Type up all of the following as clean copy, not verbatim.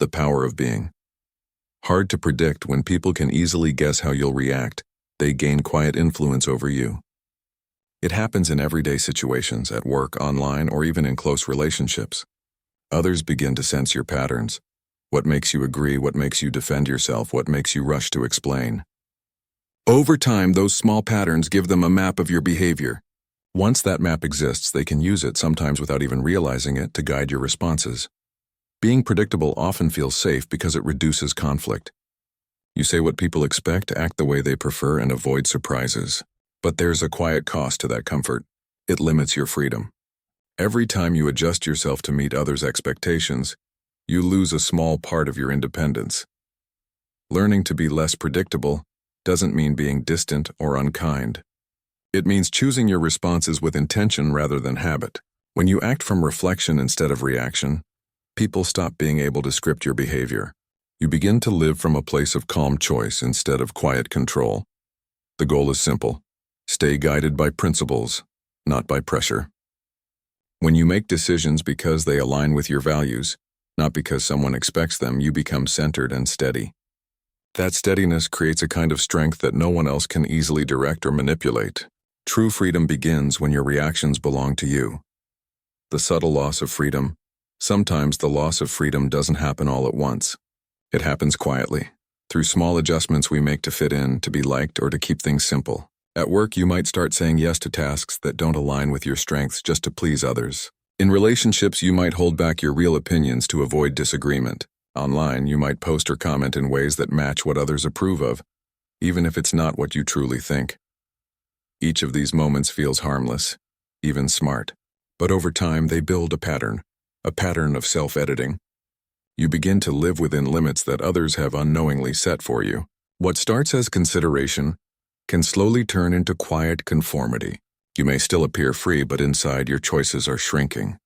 The power of being. Hard to predict when people can easily guess how you'll react, they gain quiet influence over you. It happens in everyday situations, at work, online, or even in close relationships. Others begin to sense your patterns. What makes you agree, what makes you defend yourself, what makes you rush to explain. Over time, those small patterns give them a map of your behavior. Once that map exists, they can use it, sometimes without even realizing it, to guide your responses. Being predictable often feels safe because it reduces conflict. You say what people expect, act the way they prefer, and avoid surprises. But there's a quiet cost to that comfort. It limits your freedom. Every time you adjust yourself to meet others' expectations, you lose a small part of your independence. Learning to be less predictable doesn't mean being distant or unkind. It means choosing your responses with intention rather than habit. When you act from reflection instead of reaction, people stop being able to script your behavior. You begin to live from a place of calm choice instead of quiet control. The goal is simple. Stay guided by principles, not by pressure. When you make decisions because they align with your values, not because someone expects them, you become centered and steady. That steadiness creates a kind of strength that no one else can easily direct or manipulate. True freedom begins when your reactions belong to you. The subtle loss of freedom. Sometimes the loss of freedom doesn't happen all at once. It happens quietly, through small adjustments we make to fit in, to be liked, or to keep things simple. At work, you might start saying yes to tasks that don't align with your strengths just to please others. In relationships, you might hold back your real opinions to avoid disagreement. Online, you might post or comment in ways that match what others approve of, even if it's not what you truly think. Each of these moments feels harmless, even smart. But over time, they build a pattern of self-editing. You begin to live within limits that others have unknowingly set for you. What starts as consideration can slowly turn into quiet conformity. You may still appear free, but inside your choices are shrinking.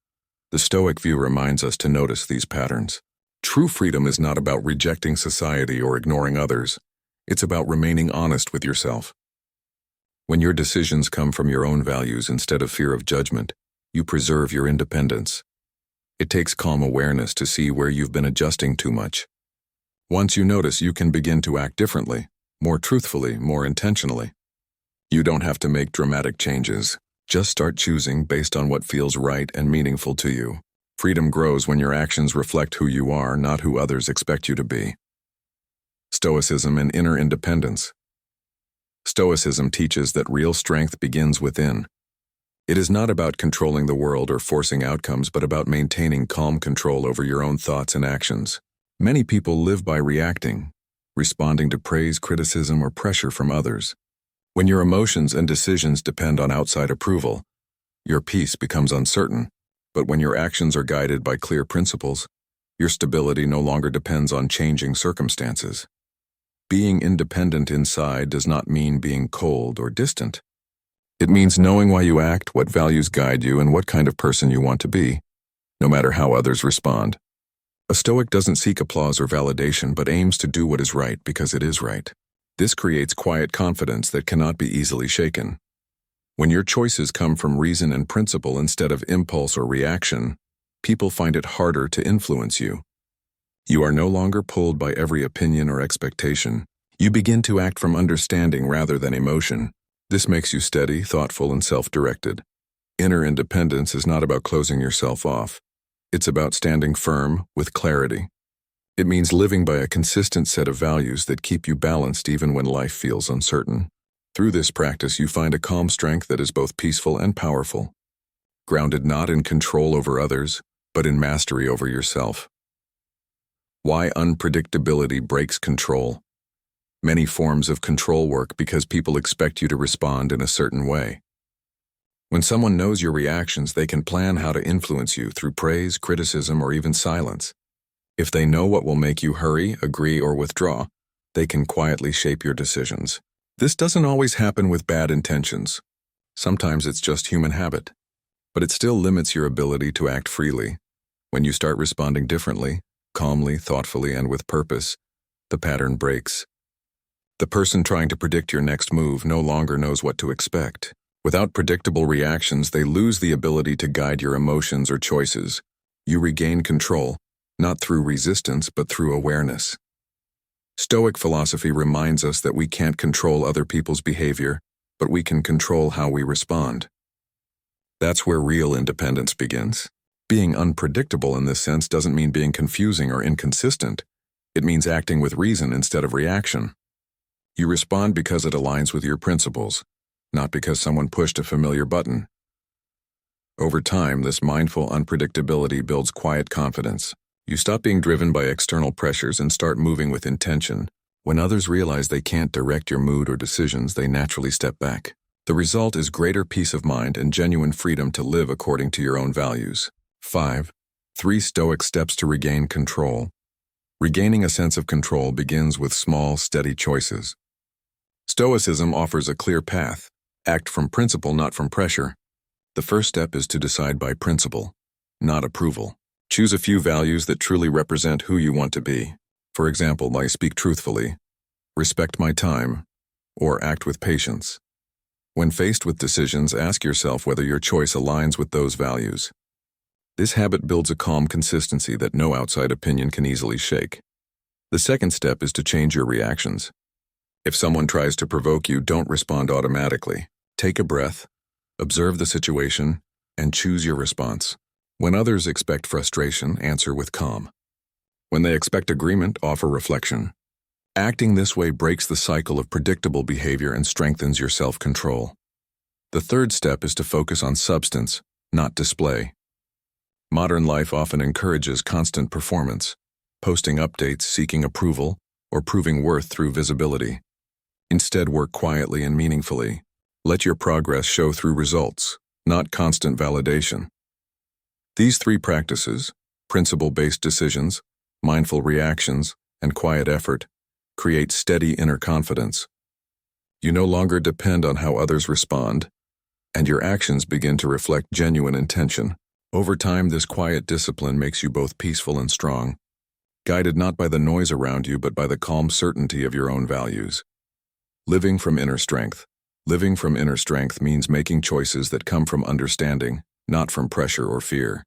The Stoic view reminds us to notice these patterns. True freedom is not about rejecting society or ignoring others. It's about remaining honest with yourself. When your decisions come from your own values instead of fear of judgment, you preserve your independence. It takes calm awareness to see where you've been adjusting too much. Once you notice, you can begin to act differently, more truthfully, more intentionally. You don't have to make dramatic changes. Just start choosing based on what feels right and meaningful to you. Freedom grows when your actions reflect who you are, not who others expect you to be. Stoicism and inner independence. Stoicism teaches that real strength begins within. It is not about controlling the world or forcing outcomes, but about maintaining calm control over your own thoughts and actions. Many people live by reacting, responding to praise, criticism, or pressure from others. When your emotions and decisions depend on outside approval, your peace becomes uncertain. But when your actions are guided by clear principles, your stability no longer depends on changing circumstances. Being independent inside does not mean being cold or distant. It means knowing why you act, what values guide you, and what kind of person you want to be, no matter how others respond. A Stoic doesn't seek applause or validation, but aims to do what is right because it is right. This creates quiet confidence that cannot be easily shaken. When your choices come from reason and principle instead of impulse or reaction, people find it harder to influence you. You are no longer pulled by every opinion or expectation. You begin to act from understanding rather than emotion. This makes you steady, thoughtful, and self-directed. Inner independence is not about closing yourself off. It's about standing firm with clarity. It means living by a consistent set of values that keep you balanced even when life feels uncertain. Through this practice, you find a calm strength that is both peaceful and powerful, grounded not in control over others, but in mastery over yourself. Why unpredictability breaks control. Many forms of control work because people expect you to respond in a certain way. When someone knows your reactions, they can plan how to influence you through praise, criticism, or even silence. If they know what will make you hurry, agree, or withdraw, they can quietly shape your decisions. This doesn't always happen with bad intentions. Sometimes it's just human habit. But it still limits your ability to act freely. When you start responding differently, calmly, thoughtfully, and with purpose, the pattern breaks. The person trying to predict your next move no longer knows what to expect. Without predictable reactions, they lose the ability to guide your emotions or choices. You regain control, not through resistance but through awareness. Stoic philosophy reminds us that we can't control other people's behavior, but we can control how we respond. That's where real independence begins. Being unpredictable in this sense doesn't mean being confusing or inconsistent. It means acting with reason instead of reaction. You respond because it aligns with your principles, not because someone pushed a familiar button. Over time, this mindful unpredictability builds quiet confidence. You stop being driven by external pressures and start moving with intention. When others realize they can't direct your mood or decisions, they naturally step back. The result is greater peace of mind and genuine freedom to live according to your own values. 5. 3 Stoic steps to regain control. Regaining a sense of control begins with small, steady choices. Stoicism offers a clear path. Act from principle, not from pressure. The first step is to decide by principle, not approval. Choose a few values that truly represent who you want to be. For example, I speak truthfully, respect my time, or act with patience. When faced with decisions, ask yourself whether your choice aligns with those values. This habit builds a calm consistency that no outside opinion can easily shake. The second step is to change your reactions. If someone tries to provoke you, don't respond automatically. Take a breath, observe the situation, and choose your response. When others expect frustration, answer with calm. When they expect agreement, offer reflection. Acting this way breaks the cycle of predictable behavior and strengthens your self-control. The third step is to focus on substance, not display. Modern life often encourages constant performance, posting updates, seeking approval, or proving worth through visibility. Instead, work quietly and meaningfully. Let your progress show through results, not constant validation. These 3 practices, principle-based decisions, mindful reactions, and quiet effort, create steady inner confidence. You no longer depend on how others respond, and your actions begin to reflect genuine intention. Over time, this quiet discipline makes you both peaceful and strong, guided not by the noise around you but by the calm certainty of your own values. Living from inner strength. Living from inner strength means making choices that come from understanding, not from pressure or fear.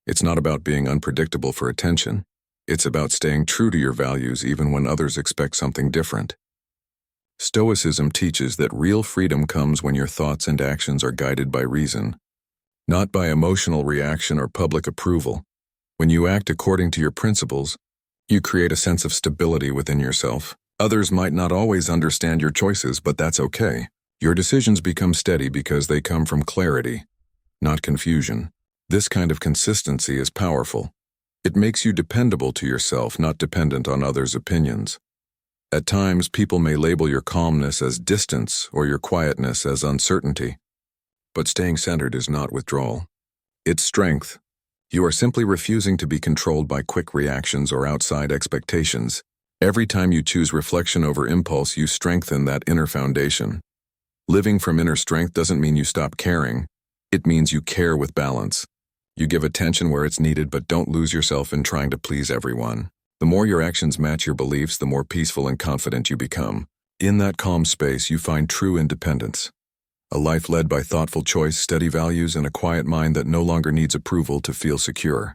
It's not about being unpredictable for attention. It's about staying true to your values even when others expect something different. Stoicism teaches that real freedom comes when your thoughts and actions are guided by reason, not by emotional reaction or public approval. When you act according to your principles, you create a sense of stability within yourself. Others might not always understand your choices, but that's okay. Your decisions become steady because they come from clarity, not confusion. This kind of consistency is powerful. It makes you dependable to yourself, not dependent on others' opinions. At times, people may label your calmness as distance or your quietness as uncertainty. But staying centered is not withdrawal. It's strength. You are simply refusing to be controlled by quick reactions or outside expectations. Every time you choose reflection over impulse, you strengthen that inner foundation. Living from inner strength doesn't mean you stop caring. It means you care with balance. You give attention where it's needed, but don't lose yourself in trying to please everyone. The more your actions match your beliefs, the more peaceful and confident you become. In that calm space, you find true independence. A life led by thoughtful choice, steady values, and a quiet mind that no longer needs approval to feel secure.